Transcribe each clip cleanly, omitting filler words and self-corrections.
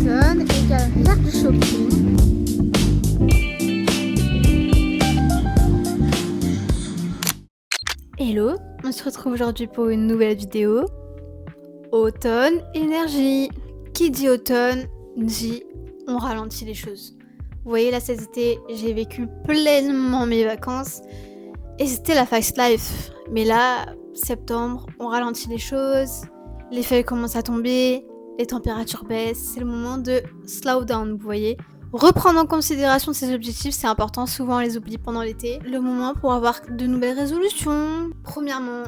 l'automne égale faire du shopping. Hello, on se retrouve aujourd'hui pour une nouvelle vidéo. Automne, énergie. Qui dit automne, dit on ralentit les choses. Vous voyez là cet été, j'ai vécu pleinement mes vacances et c'était la fast life. Mais là, septembre, on ralentit les choses, les feuilles commencent à tomber, les températures baissent, c'est le moment de slow down, vous voyez. Reprendre en considération ses objectifs, c'est important, souvent on les oublie pendant l'été. Le moment pour avoir de nouvelles résolutions. Premièrement,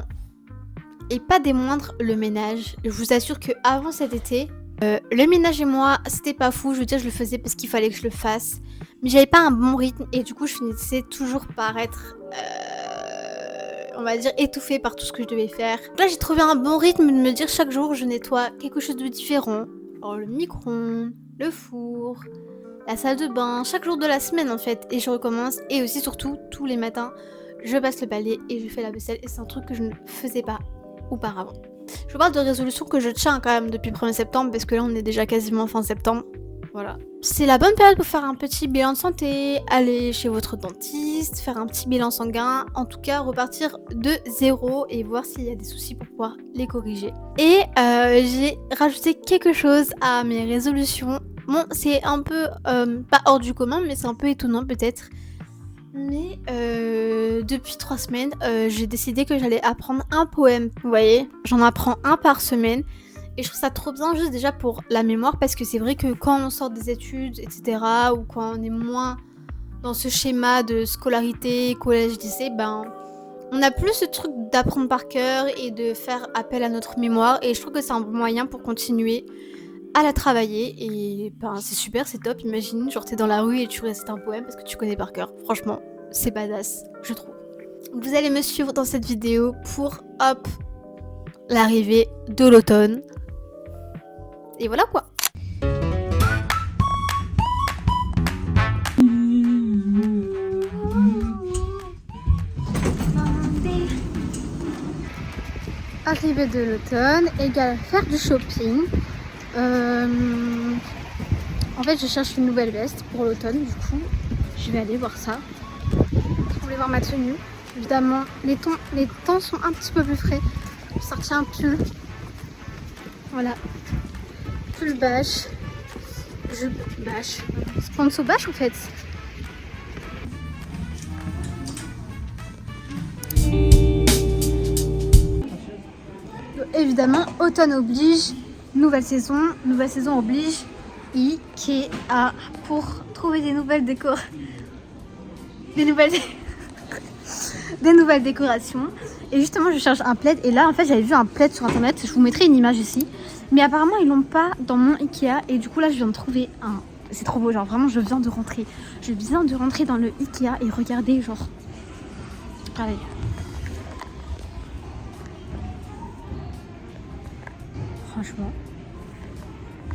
et pas des moindres, le ménage. Je vous assure que avant cet été, le ménage et moi, c'était pas fou. Je veux dire, je le faisais parce qu'il fallait que je le fasse. Mais j'avais pas un bon rythme et du coup, je finissais toujours par être, on va dire, étouffée par tout ce que je devais faire. Là, j'ai trouvé un bon rythme de me dire chaque jour, je nettoie quelque chose de différent. Alors, le micro-ondes, le four, la salle de bain, chaque jour de la semaine en fait. Et je recommence. Et aussi, surtout, tous les matins, je passe le balai et je fais la vaisselle. Et c'est un truc que je ne faisais pas auparavant. Je vous parle de résolutions que je tiens quand même depuis le 1er septembre parce que là on est déjà quasiment fin septembre. Voilà. C'est la bonne période pour faire un petit bilan de santé, aller chez votre dentiste, faire un petit bilan sanguin, en tout cas repartir de zéro et voir s'il y a des soucis pour pouvoir les corriger. Et j'ai rajouté quelque chose à mes résolutions. Bon, c'est un peu pas hors du commun, mais c'est un peu étonnant peut-être. Mais depuis 3 semaines, j'ai décidé que j'allais apprendre un poème. Vous voyez, j'en apprends un par semaine. Et je trouve ça trop bien juste déjà pour la mémoire parce que c'est vrai que quand on sort des études, etc. ou quand on est moins dans ce schéma de scolarité, collège, lycée, ben on a plus ce truc d'apprendre par cœur et de faire appel à notre mémoire. Et je trouve que c'est un bon moyen pour continuer à la travailler et ben c'est super, c'est top. Imagine, genre t'es dans la rue et tu récites un poème parce que tu connais par cœur. Franchement, c'est badass, je trouve. Vous allez me suivre dans cette vidéo pour, hop, l'arrivée de l'automne. Et voilà quoi. Arrivée de l'automne égale faire du shopping. En fait, je cherche une nouvelle veste pour l'automne, du coup, je vais aller voir ça. Vous voulez voir ma tenue. Évidemment, les temps sont un petit peu plus frais. J'ai sorti un pull. Voilà. Pull bâche. Jupe bâche. Sponsor bâche en fait. Évidemment, automne oblige, nouvelle saison oblige, Ikea pour trouver des nouvelles décorations. Et justement, je cherche un plaid. Et là, en fait, j'avais vu un plaid sur internet. Je vous mettrai une image ici. Mais apparemment, ils l'ont pas dans mon Ikea. Et du coup, là, je viens de trouver un. C'est trop beau. Genre, vraiment, je viens de rentrer. Je viens de rentrer dans le Ikea et regardez, genre. Allez.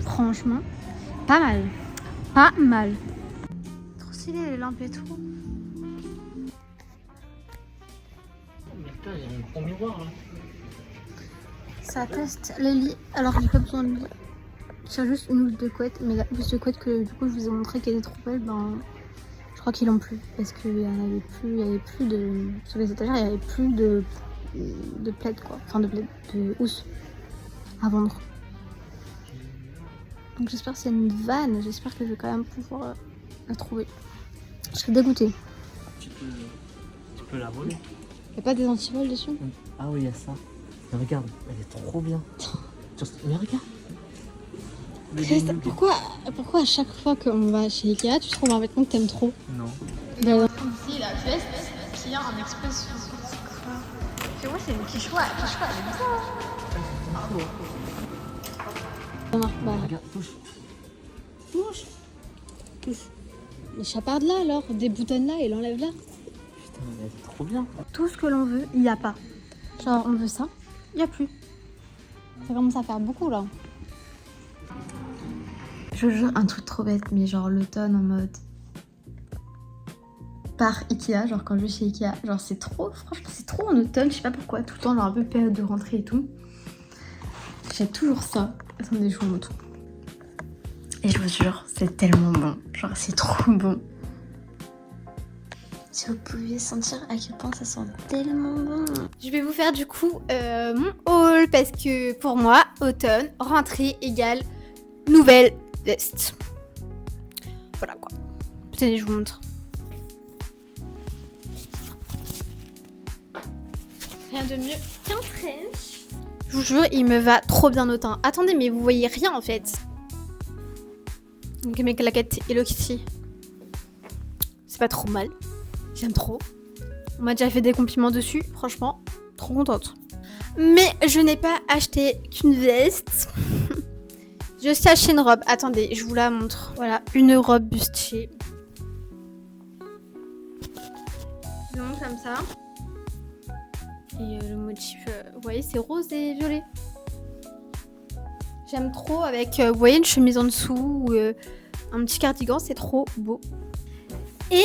Franchement, pas mal. Pas mal. Trop stylé les lampes et tout. Mais putain, il y a un gros miroir là. Ça teste les lits. Alors j'ai pas besoin de lit. J'ai juste une housse de couette. Mais la housse de couette que du coup je vous ai montré qu'elle est trop belle, ben je crois qu'ils l'ont plus. Parce qu'il y avait plus de. Sur les étagères, il y avait plus de plaid quoi. Enfin de housse à vendre. Donc j'espère que c'est une vanne. J'espère que je vais quand même pouvoir la trouver. Je serais dégoûtée. Tu peux la voler. Y'a pas des antivols dessus? Ah oui, il y a ça. Mais regarde, elle est trop bien. Mais regarde. Christ, pourquoi à chaque fois qu'on va chez Ikea, tu trouves un vêtement que t'aimes trop? Non. Ici, la veste qui a un express sur son crâne. Tu vois, c'est une quichua. Quichua, elle est bien. Bah, Regarde, touche. Les chapardes là alors, des boutonnes là et l'enlève là. Putain, elle est trop bien. Tout ce que l'on veut, il n'y a pas. Genre, on veut ça, il n'y a plus. Ça commence à faire beaucoup là. Je vous jure, un truc trop bête, mais genre l'automne en mode par Ikea, genre quand je vais chez Ikea, genre c'est trop, franchement c'est trop en automne, je sais pas pourquoi, tout le temps genre un peu période de rentrée et tout. J'ai toujours ça. Attendez, je vous montre. Et je vous jure, c'est tellement bon. Genre, c'est trop bon. Si vous pouviez sentir à quel point ça sent tellement bon. Je vais vous faire du coup mon haul parce que pour moi, automne, rentrée égale nouvelle veste. Voilà quoi. Tenez, je vous montre. Rien de mieux qu'un trench. Je vous jure, il me va trop bien au teint. Attendez, mais vous voyez rien en fait. Donc mes claquettes Hello Kitty. C'est pas trop mal. J'aime trop. On m'a déjà fait des compliments dessus. Franchement, trop contente. Mais je n'ai pas acheté qu'une veste. Je suis acheté une robe. Attendez, je vous la montre. Voilà, une robe bustier. Donc comme ça. Et le motif, vous voyez, c'est rose et violet. J'aime trop avec, vous voyez, une chemise en dessous ou un petit cardigan, c'est trop beau. Et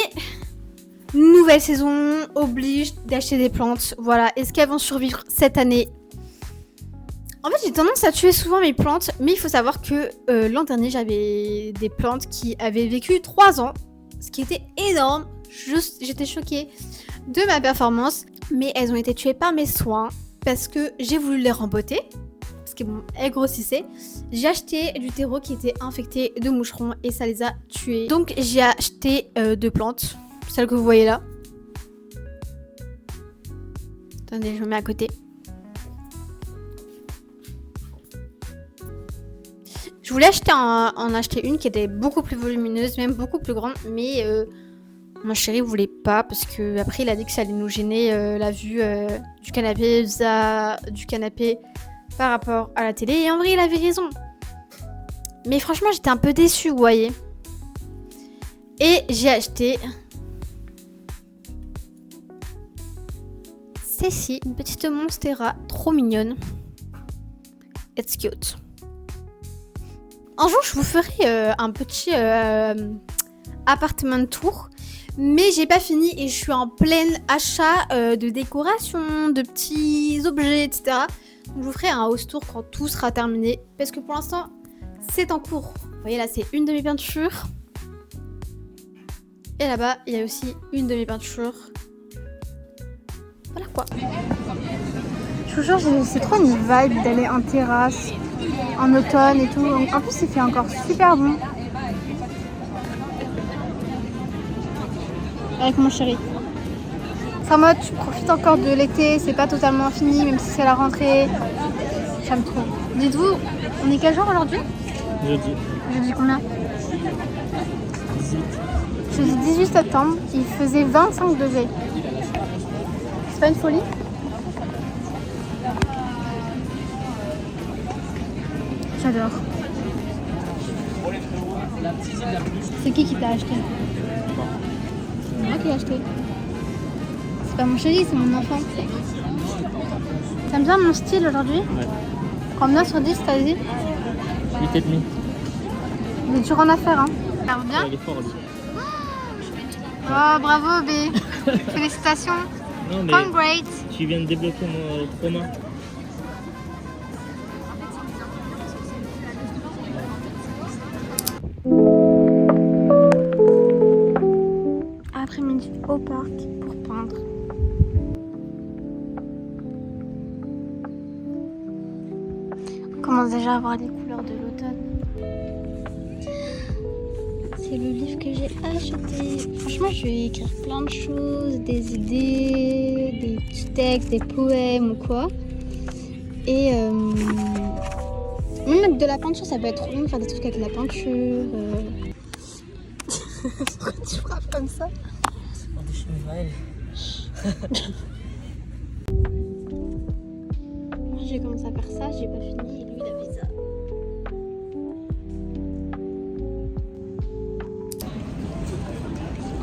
nouvelle saison oblige d'acheter des plantes. Voilà, est-ce qu'elles vont survivre cette année? En fait, j'ai tendance à tuer souvent mes plantes, mais il faut savoir que l'an dernier, j'avais des plantes qui avaient vécu 3 ans, ce qui était énorme. J'étais choquée de ma performance, mais elles ont été tuées par mes soins parce que j'ai voulu les rempoter, parce qu'elles grossissaient. J'ai acheté du terreau qui était infecté de moucherons et ça les a tuées. Donc j'ai acheté 2 plantes, celles que vous voyez là. Attendez, je me mets à côté. Je voulais en acheter une qui était beaucoup plus volumineuse, même beaucoup plus grande, mais mon chéri voulait pas parce que après il a dit que ça allait nous gêner la vue du canapé par rapport à la télé. Et en vrai, il avait raison. Mais franchement, j'étais un peu déçue, vous voyez. Et j'ai acheté celle-ci, une petite monstera trop mignonne. It's cute. Un jour, je vous ferai un petit appartement tour, mais j'ai pas fini et je suis en plein achat de décoration, de petits objets, etc. Donc, je vous ferai un house tour quand tout sera terminé, parce que pour l'instant, c'est en cours. Vous voyez là, c'est une de mes peintures. Et là-bas, il y a aussi une de mes peintures. Voilà quoi. Je vous jure, c'est trop une vibe d'aller en terrasse en automne et tout. En plus, il fait encore super bon. Avec mon chéri. C'est en mode, tu profites encore de l'été, c'est pas totalement fini, même si c'est la rentrée. J'aime trop. Dites-vous, on est quel jour aujourd'hui? Jeudi. Jeudi combien? 18. Jeudi 18 septembre, il faisait 25 degrés. C'est pas une folie? J'adore. C'est qui t'a acheté? C'est moi qui l'ai acheté. C'est pas mon chéri, c'est mon enfant. T'aimes bien mon style aujourd'hui? Ouais. Combien sur 10 t'as dit? 8,5. Il est dur en affaires, hein. Ça va bien? Il est fort lui. Oh, bravo, B. Félicitations. Non, mais Congrats. tu viens de débloquer mon trauma. Après-midi au parc pour peindre. On commence déjà à voir les couleurs de l'automne. C'est le livre que j'ai acheté. Franchement, je vais écrire plein de choses, des idées, des petits textes, des poèmes ou quoi. Et même mettre de la peinture, ça peut être trop bien, faire des trucs avec la peinture. Pourquoi tu frappes comme ça? J'ai commencé à faire ça, j'ai pas fini et lui il a fait ça.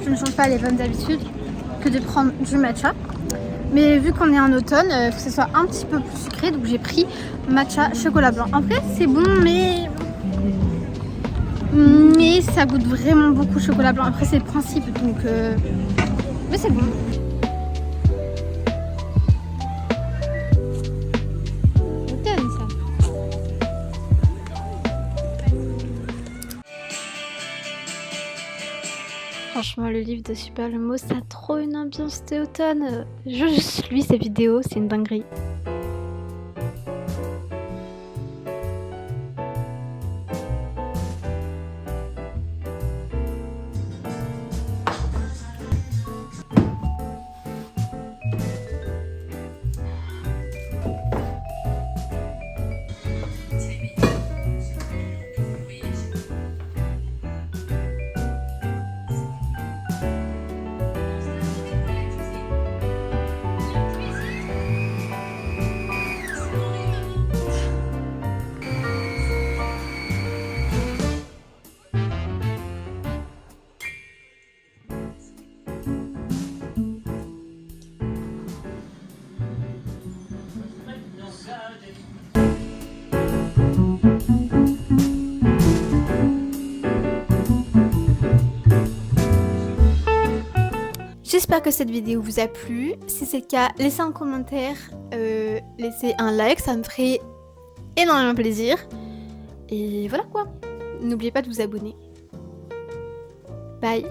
Je ne change pas les bonnes habitudes que de prendre du matcha. Mais vu qu'on est en automne, il faut que ce soit un petit peu plus sucré, donc j'ai pris matcha chocolat blanc. En vrai c'est bon mais ça goûte vraiment beaucoup chocolat blanc. Après c'est le principe donc mais c'est bon. Automne ça. Franchement, le livre de Super Lumo, ça a trop une ambiance d'automne. Je juste lui, ses vidéos, c'est une dinguerie. J'espère que cette vidéo vous a plu. Si c'est le cas, laissez un commentaire, laissez un like, ça me ferait énormément plaisir. Et voilà quoi. N'oubliez pas de vous abonner. Bye.